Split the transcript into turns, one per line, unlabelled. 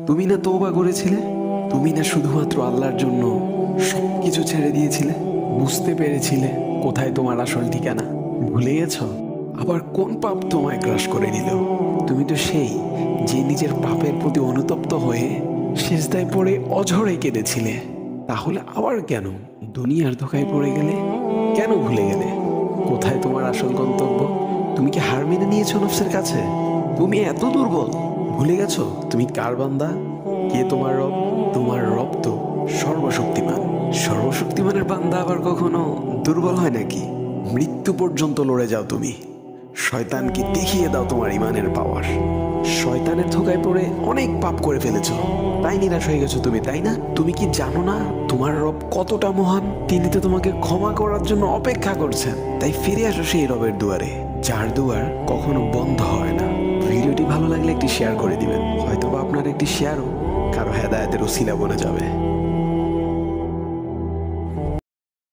তুমি না তওবা করেছিলে? তুমি না শুধুমাত্র আল্লাহর জন্য সবকিছু ছেড়ে দিয়েছিলে? বুঝতে পেরেছিলে কোথায় তোমার আসল ঠিকানা? ভুলে গেছ? আবার কোন পাপ তোমায় গ্রাস করে নিল? তুমি তো সেই যে নিজের পাপের প্রতি অনুতপ্ত হয়ে সিজদায় পড়ে অঝরে কেঁদেছিলে। তাহলে আবার কেন দুনিয়ার ধোঁকায় পড়ে গেলে? কেন ভুলে গেলে কোথায় তোমার আসল গন্তব্য? তুমি কি হার মেনে নিয়েছো নফসের কাছে? তুমি এত দুর্বল? ভুলে গেছো তুমি কার বান্দা? কে তোমার রব? তোমার রব তো সর্বশক্তিমান। সর্বশক্তিমানের বান্দা আবার কখনো দুর্বল হয় নাকি? মৃত্যু পর্যন্ত লড়ে যাও তুমি। শয়তানকে দেখিয়ে দাও তোমার ইমানের পাওয়ার। শয়তানের ধোঁকায় পড়ে অনেক পাপ করে ফেলেছো, তাই নিরাশ হয়ে গেছো তুমি, তাই না? তুমি কি জানো না তোমার রব কতটা মহান? তিনি তো তোমাকে ক্ষমা করার জন্য অপেক্ষা করছেন। তাই ফিরে আসো সেই রবের দুয়ারে, যার দুয়ার কখনো বন্ধ হয় না। ভিডিওটি ভালো লাগলে একটি শেয়ার করে দিবেন। হয়তোবা আপনার একটি শেয়ারও কারো হেদায়েতের উসিলা বনে যাবে।